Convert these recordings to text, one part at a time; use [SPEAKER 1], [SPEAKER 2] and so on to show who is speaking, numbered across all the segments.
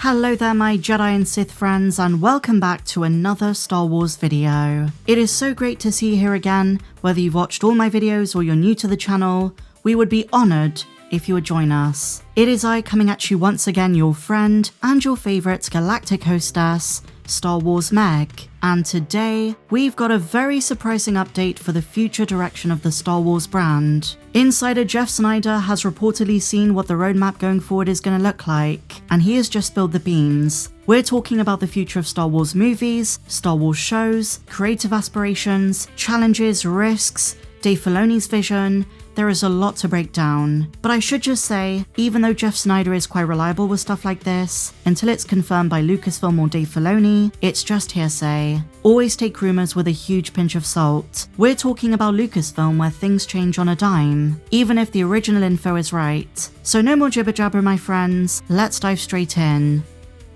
[SPEAKER 1] Hello there my Jedi and Sith friends, and welcome back to another Star Wars video. It is so great to see you here again. Whether you've watched all my videos or you're new to the channel, we would be honoured if you would join us. It is I coming at you once again, your friend and your favourite galactic hostess, Star Wars Meg. And today, we've got a very surprising update for the future direction of the Star Wars brand. Insider Jeff Snyder has reportedly seen what the roadmap going forward is going to look like, and he has just spilled the beans. We're talking about the future of Star Wars movies, Star Wars shows, creative aspirations, challenges, risks, Dave Filoni's vision. There is a lot to break down, but I should just say, even though Jeff Snyder is quite reliable with stuff like this, until it's confirmed by Lucasfilm or Dave Filoni, it's just hearsay. Always take rumours with a huge pinch of salt. We're talking about Lucasfilm where things change on a dime, even if the original info is right. So no more jibber jabber my friends, let's dive straight in.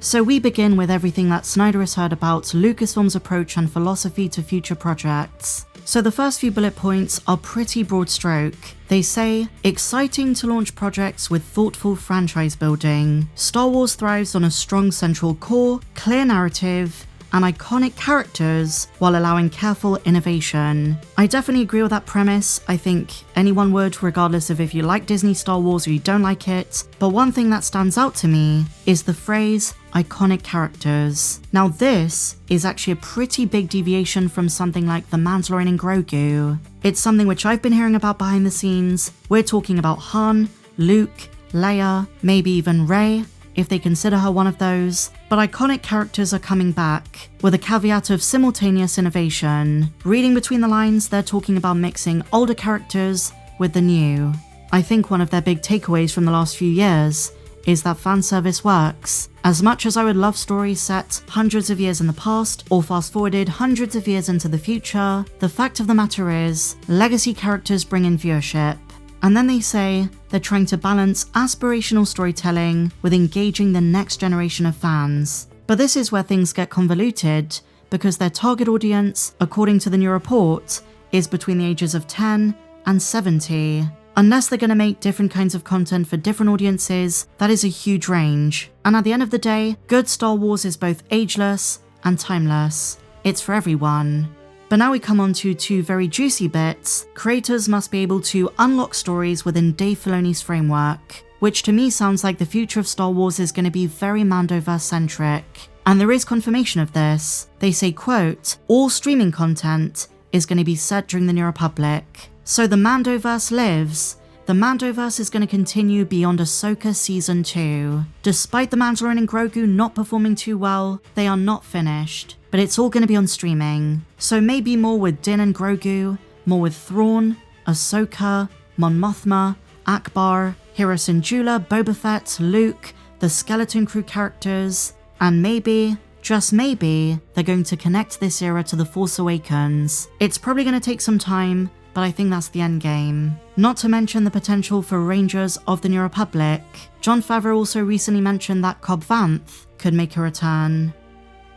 [SPEAKER 1] So we begin with everything that Snyder has heard about Lucasfilm's approach and philosophy to future projects. So the first few bullet points are pretty broad stroke. They say, exciting to launch projects with thoughtful franchise building. Star Wars thrives on a strong central core, clear narrative, and iconic characters while allowing careful innovation. I definitely agree with that premise. I think anyone would, regardless of if you like Disney Star Wars or you don't like it. But one thing that stands out to me is the phrase iconic characters. Now this is actually a pretty big deviation from something like the Mandalorian and Grogu. It's something which I've been hearing about behind the scenes. We're talking about Han, Luke, Leia, maybe even Rey, if they consider her one of those. But iconic characters are coming back, with a caveat of simultaneous innovation. Reading between the lines, they're talking about mixing older characters with the new. I think one of their big takeaways from the last few years is that fan service works. As much as I would love stories set hundreds of years in the past or fast forwarded hundreds of years into the future, the fact of the matter is, legacy characters bring in viewership. And then they say they're trying to balance aspirational storytelling with engaging the next generation of fans. But this is where things get convoluted, because their target audience, according to the new report, is between the ages of 10 and 70. Unless they're going to make different kinds of content for different audiences, that is a huge range. And at the end of the day, good Star Wars is both ageless and timeless. It's for everyone. But now we come on to two very juicy bits. Creators must be able to unlock stories within Dave Filoni's framework, which to me sounds like the future of Star Wars is going to be very Mandoverse centric. And there is confirmation of this. They say, quote, all streaming content is going to be set during the New Republic. So the Mandoverse lives. The Mandoverse is going to continue beyond Ahsoka Season 2. Despite the Mandalorian and Grogu not performing too well, they are not finished. But it's all going to be on streaming. So maybe more with Din and Grogu, more with Thrawn, Ahsoka, Mon Mothma, Akbar, Hera Syndulla, Boba Fett, Luke, the Skeleton Crew characters, and maybe, just maybe, they're going to connect this era to The Force Awakens. It's probably going to take some time, but I think that's the end game. Not to mention the potential for Rangers of the New Republic. Jon Favreau also recently mentioned that Cobb Vanth could make a return.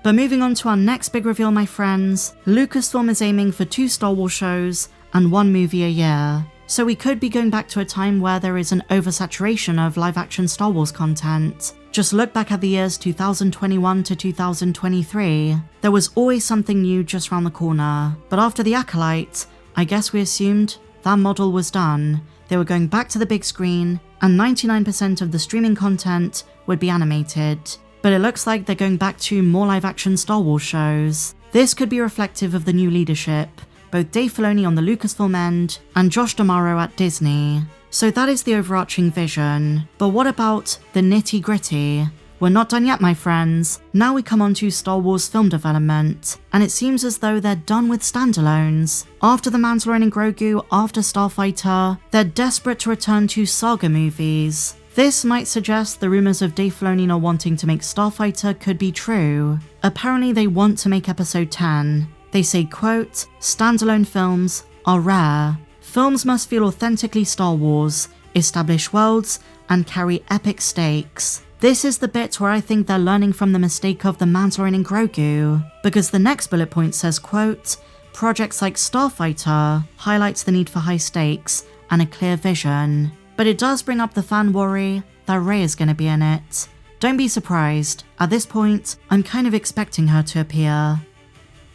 [SPEAKER 1] But moving on to our next big reveal, my friends, Lucasfilm is aiming for 2 Star Wars shows and 1 movie a year. So we could be going back to a time where there is an oversaturation of live-action Star Wars content. Just look back at the years 2021 to 2023. There was always something new just around the corner. But after The Acolyte, I guess we assumed that model was done. They were going back to the big screen, and 99% of the streaming content would be animated. But it looks like they're going back to more live-action Star Wars shows. This could be reflective of the new leadership, both Dave Filoni on the Lucasfilm end and Josh D'Amaro at Disney. So that is the overarching vision. But what about the nitty-gritty? We're not done yet, my friends. Now we come on to Star Wars film development, and it seems as though they're done with standalones. After The Mandalorian and Grogu, after Starfighter, they're desperate to return to saga movies. This might suggest the rumours of Dave Filoni not wanting to make Starfighter could be true. Apparently they want to make episode 10. They say, quote, standalone films are rare. Films must feel authentically Star Wars, establish worlds, and carry epic stakes. This is the bit where I think they're learning from the mistake of The Mandalorian and Grogu, because the next bullet point says, quote, projects like Starfighter highlights the need for high stakes and a clear vision. But it does bring up the fan worry that Rey is going to be in it. Don't be surprised. At this point, I'm kind of expecting her to appear.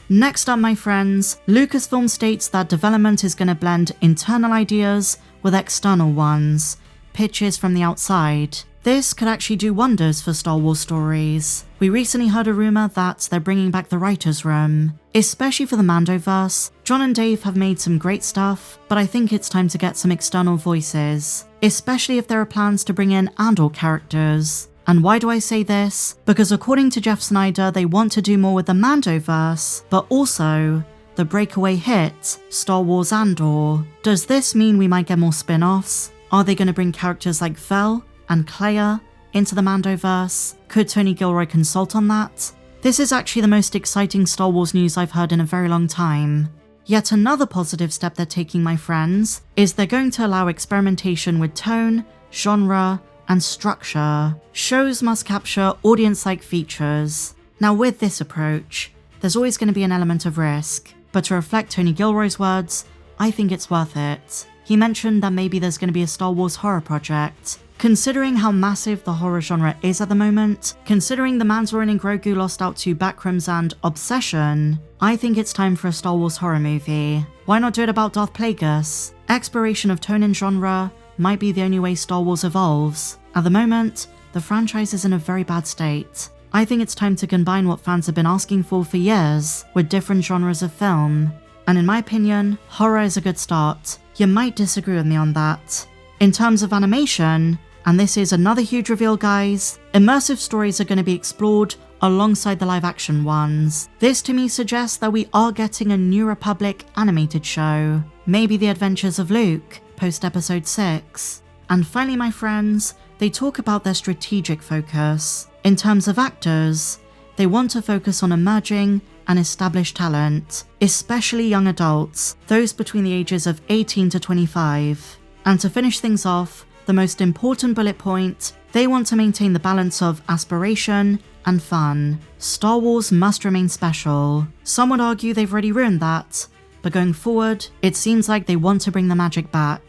[SPEAKER 1] Next up, my friends, Lucasfilm states that development is going to blend internal ideas with external ones, pitches from the outside. This could actually do wonders for Star Wars stories. We recently heard a rumor that they're bringing back the writer's room, especially for the Mandoverse. John and Dave have made some great stuff, but I think it's time to get some external voices, especially if there are plans to bring in Andor characters. And why do I say this? Because according to Jeff Snyder, they want to do more with the Mandoverse, but also the breakaway hit, Star Wars Andor. Does this mean we might get more spin-offs? Are they going to bring characters like Vel and Clea into the Mandoverse? Could Tony Gilroy consult on that? This is actually the most exciting Star Wars news I've heard in a very long time. Yet another positive step they're taking, my friends, is they're going to allow experimentation with tone, genre, and structure. Shows must capture audience-like features. Now with this approach, there's always going to be an element of risk, but to reflect Tony Gilroy's words, I think it's worth it. He mentioned that maybe there's going to be a Star Wars horror project. Considering how massive the horror genre is at the moment, considering the Mandalorian and Grogu lost out to Backrooms and Obsession, I think it's time for a Star Wars horror movie. Why not do it about Darth Plagueis? Exploration of tone and genre might be the only way Star Wars evolves. At the moment, the franchise is in a very bad state. I think it's time to combine what fans have been asking for years with different genres of film. And in my opinion, horror is a good start. You might disagree with me on that. In terms of animation, and this is another huge reveal, guys, immersive stories are going to be explored alongside the live action ones. This to me suggests that we are getting a New Republic animated show. Maybe the adventures of Luke, post episode 6. And finally, my friends, they talk about their strategic focus. In terms of actors, they want to focus on emerging and established talent, especially young adults, those between the ages of 18 to 25. And to finish things off, the most important bullet point, they want to maintain the balance of aspiration and fun. Star Wars must remain special. Some would argue they've already ruined that, but going forward, it seems like they want to bring the magic back.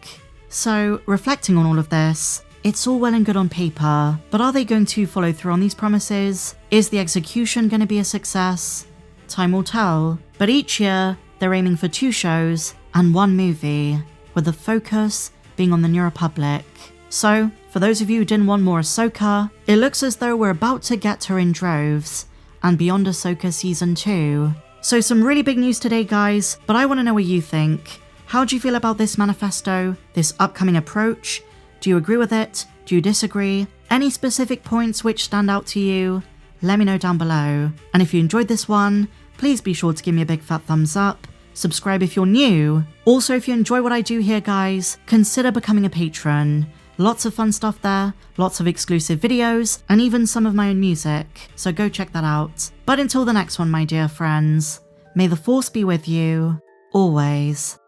[SPEAKER 1] So, reflecting on all of this, it's all well and good on paper, but are they going to follow through on these promises? Is the execution going to be a success? Time will tell. But each year, they're aiming for 2 shows and 1 movie, with the focus being on the New Republic. So, for those of you who didn't want more Ahsoka, it looks as though we're about to get her in droves, and Beyond Ahsoka Season 2. So some really big news today, guys, but I want to know what you think. How do you feel about this manifesto, this upcoming approach? Do you agree with it? Do you disagree? Any specific points which stand out to you? Let me know down below. And if you enjoyed this one, please be sure to give me a big fat thumbs up. Subscribe if you're new. Also, if you enjoy what I do here, guys, consider becoming a patron. Lots of fun stuff there, lots of exclusive videos, and even some of my own music, so go check that out. But until the next one, my dear friends, may the Force be with you, always.